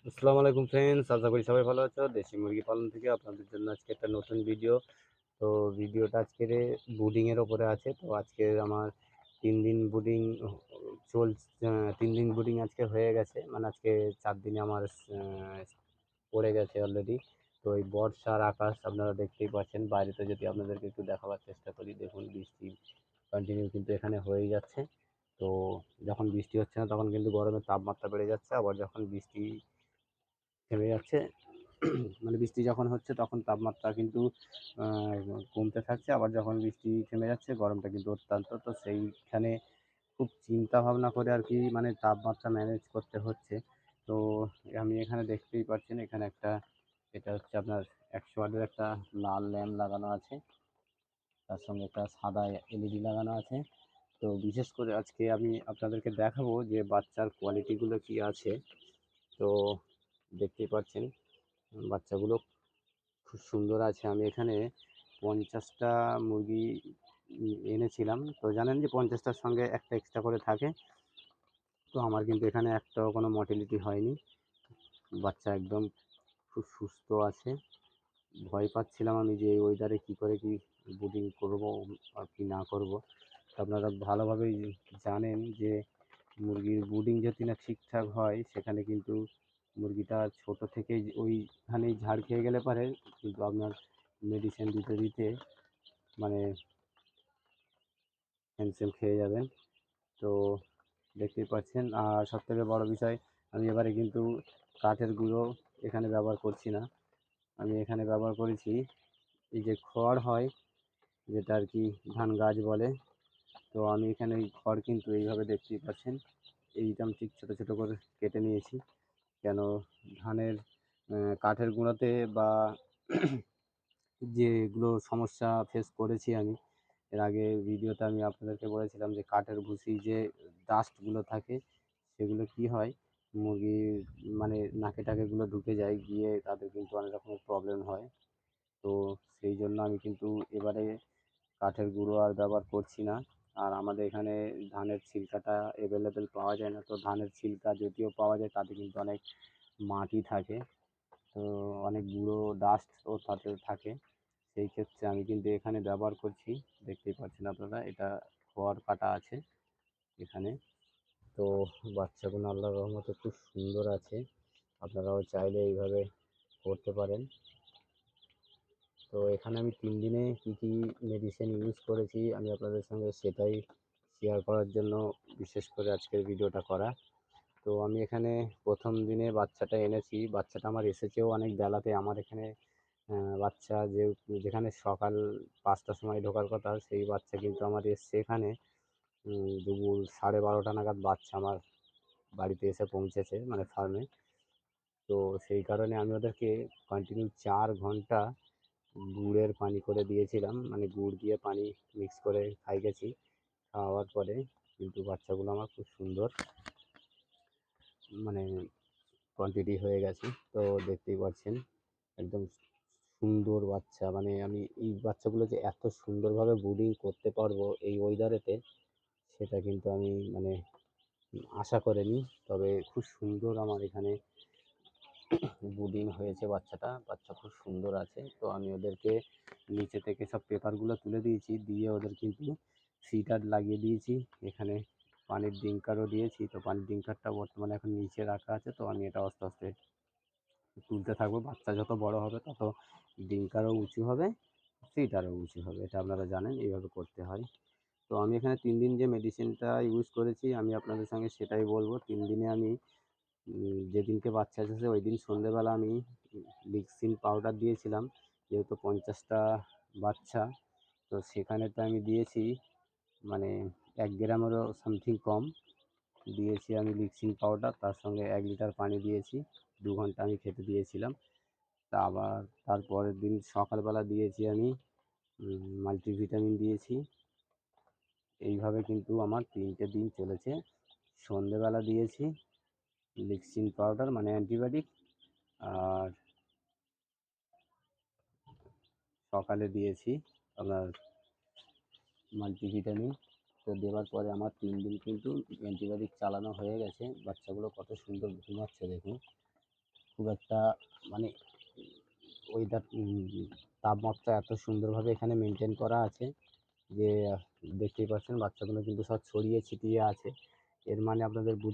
আসসালামু আলাইকুম ফ্রেন্ডস, আশা করি সবাই ভালো আছো। দেশি মুরগি পালন থেকে আপনাদের জন্য আজকে একটা নতুন ভিডিও। তো ভিডিওটা আজকের বুডিংয়ের ওপরে আছে। তো আজকে আমার 3 দিন বুডিং চলছে। 3 দিন বুডিং আজকে হয়ে গেছে, মানে আজকে 4 দিনে আমার পড়ে গেছে অলরেডি। তো এই বর্ষার আকাশ আপনারা দেখতেই পাচ্ছেন। বাইরেতে যদি আপনাদেরকে একটু দেখাবার চেষ্টা করি, দেখুন বৃষ্টি কন্টিনিউ কিন্তু এখানে হয়েই যাচ্ছে। তো যখন বৃষ্টি হচ্ছে না তখন কিন্তু গরমের তাপমাত্রা বেড়ে যাচ্ছে, আবার যখন বৃষ্টি থেমে যাচ্ছে মানে বৃষ্টি যখন হচ্ছে তখন তাপমাত্রা কিন্তু কমতে থাকছে, আবার যখন বৃষ্টি থেমে যাচ্ছে গরমটা কিন্তু অত্যন্ত। তো সেইখানে খুব চিন্তা ভাবনা করে আর কি, মানে তাপমাত্রা ম্যানেজ করতে হচ্ছে। তো আমি এখানে দেখতেই পাচ্ছেন, এখানে একটা, এটা হচ্ছে আপনার 100 ওয়াটের একটা লাল ল্যাম্প লাগানো আছে, তার সঙ্গে একটা সাদা এলইডি লাগানো আছে। তো বিশেষ করে আজকে আমি আপনাদেরকে দেখাবো যে বাচ্চার কোয়ালিটিগুলো কি আছে। তো দেখতেই পাচ্ছেন বাচ্চাগুলো খুব সুন্দর আছে। আমি এখানে 50টা মুরগি এনেছিলাম। তো জানেন যে 50টার সঙ্গে একটা এক্সট্রা করে থাকে। তো আমার কিন্তু এখানে একটাও কোনো মর্টালিটি হয়নি। বাচ্চা একদম খুব সুস্থ আছে। ভয় পাচ্ছিলাম আমি যে এই ওয়েদারে কী করে কি ব্রিডিং করব আর কি না করব। তো আপনারা ভালোভাবেই জানেন যে মুরগির ব্রিডিং যদি না ঠিকঠাক হয় সেখানে কিন্তু মুরগিটা ছোট থেকেই ওইখানেই ঝাড় খেয়ে গেলে পারে কিন্তু আপনার মেডিসিন দিতে দিতে মানে ক্যানসেল খেয়ে যাবেন। তো দেখতেই পাচ্ছেন। আর সবথেকে বড় বিষয়, আমি এবারে কিন্তু কাঠের গুঁড়ো এখানে ব্যবহার করছি না। আমি এখানে ব্যবহার করেছি এই যে খড় হয়, যেটা আর কি ধান গাছ বলে। তো আমি এখানে এই খড় কিন্তু এইভাবে দেখতেই পাচ্ছেন এইরকম ঠিক ছোটো ছোটো করে কেটে নিয়েছি। কেন ধানের কাঠের গুঁড়োতে বা যেগুলো সমস্যা ফেস করেছি আমি এর আগে ভিডিওতে, আমি আপনাদেরকে বলেছিলাম যে কাঠের ভুসি যে ডাস্টগুলো থাকে সেগুলো কি হয়, মুরগির মানে নাকে টাকেগুলো ঢুকে যায়, গিয়ে তাদের কিন্তু অনেক রকমের প্রবলেম হয়। তো সেই জন্য আমি কিন্তু এবারে কাঠের গুঁড়ো আর ব্যবহার করছি না। আর আমাদের এখানে ধানের ছিলকাটা অ্যাভেলেবেল পাওয়া যায় না। তো ধানের ছিলকা যদিও পাওয়া যায় তাতে কিন্তু অনেক মাটি থাকে, তো অনেক গুঁড়ো ডাস্টও তাতে থাকে। সেই ক্ষেত্রে আমি কিন্তু এখানে ব্যবহার করছি, দেখতেই পাচ্ছেন আপনারা, এটা খড় কাটা আছে এখানে। তো বাচ্চাগুলো আল্লাহর রহমতে খুব সুন্দর আছে। আপনারাও চাইলে এইভাবে করতে পারেন। তো এখানে আমি 3 দিনে কী কী মেডিসিন ইউজ করেছি আমি আপনাদের সঙ্গে সেটাই শেয়ার করার জন্য বিশেষ করে আজকের ভিডিওটা করা। তো আমি এখানে 1ম দিনে বাচ্চাটা এনেছি। বাচ্চাটা আমার এসেছেও অনেক বেলাতে। আমার এখানে বাচ্চা যেখানে সকাল 5টার সময় ঢোকার কথা, সেই বাচ্চা কিন্তু আমার এসছে এখানে দুপুর 12:30 নাগাদ বাচ্চা আমার বাড়িতে এসে পৌঁছেছে, মানে ফার্মে। তো সেই কারণে আমি ওদেরকে কন্টিনিউ 4 ঘন্টা গুড়ের পানি করে দিয়েছিলাম, মানে গুড় দিয়ে পানি মিক্স করে খাইয়েছি। খাওয়ার পরে কিন্তু বাচ্চাগুলো আমার খুব সুন্দর মানে কোয়ান্টিটি হয়ে গেছে। তো দেখতেই পাচ্ছেন একদম সুন্দর বাচ্চা। মানে আমি এই বাচ্চাগুলো যে এত সুন্দরভাবে ব্রিডিং করতে পারবো এই ওয়েদারেতে, সেটা কিন্তু আমি মানে আশা করিনি। তবে খুব সুন্দর আমার এখানে ব্রিডিং হয়েছে বাচ্চাটা। বাচ্চা খুব সুন্দর আছে। তো আমি ওদেরকে নিচে থেকে সব পেপারগুলো তুলে দিয়েছি, দিয়ে ওদের কিন্তু ফিডার লাগিয়ে দিয়েছি। এখানে পানির ড্রিঙ্কারও দিয়েছি। তো পানির ড্রিঙ্কারটা বর্তমানে এখন নিচে রাখা আছে। তো আমি এটা আস্তে আস্তে তুলতে থাকবো। বাচ্চা যত বড় হবে তত ড্রিঙ্কারও উঁচু হবে, ফিডারও উঁচু হবে। এটা আপনারা জানেন, এইভাবে করতে হয়। তো আমি এখানে 3 দিন যে মেডিসিনটা ইউজ করেছি আমি আপনাদের সঙ্গে সেটাই বলবো। 3 দিনে আমি যেদিনকে বাচ্চা এসেছে ওই দিন সন্ধ্যেবেলা আমি লিক্সিন পাউডার দিয়েছিলাম। যেহেতু 50টা বাচ্চা, তো সেখানে তো আমি দিয়েছি মানে 1 গ্রামেরও সামথিং কম দিয়েছি আমি লিক্সিন পাউডার। তার সঙ্গে 1 লিটার পানি দিয়েছি। 2 ঘন্টা আমি খেতে দিয়েছিলাম। তা আবার তারপরের দিন সকালবেলা দিয়েছি আমি মাল্টিভিটামিন দিয়েছি। এইভাবে কিন্তু আমার 3টে দিন চলেছে। সন্ধেবেলা দিয়েছি লিক্সিন পাউডার মানে অ্যান্টিবায়োটিক, আর সকালে দিয়েছি আপনার মাল্টিভিটামিন। তো দেওয়ার পরে আমার 3 দিন কিন্তু অ্যান্টিবায়োটিক চালানো হয়ে গেছে। বাচ্চাগুলো কত সুন্দর ঘুমাচ্ছে দেখুন। খুব একটা মানে ওয়েদার তাপমাত্রা এত সুন্দরভাবে এখানে মেনটেন করা আছে যে দেখতেই পাচ্ছেন বাচ্চাগুলো কিন্তু সব ছড়িয়ে ছিটিয়ে আছে। এর মানে আপনাদের বুঝে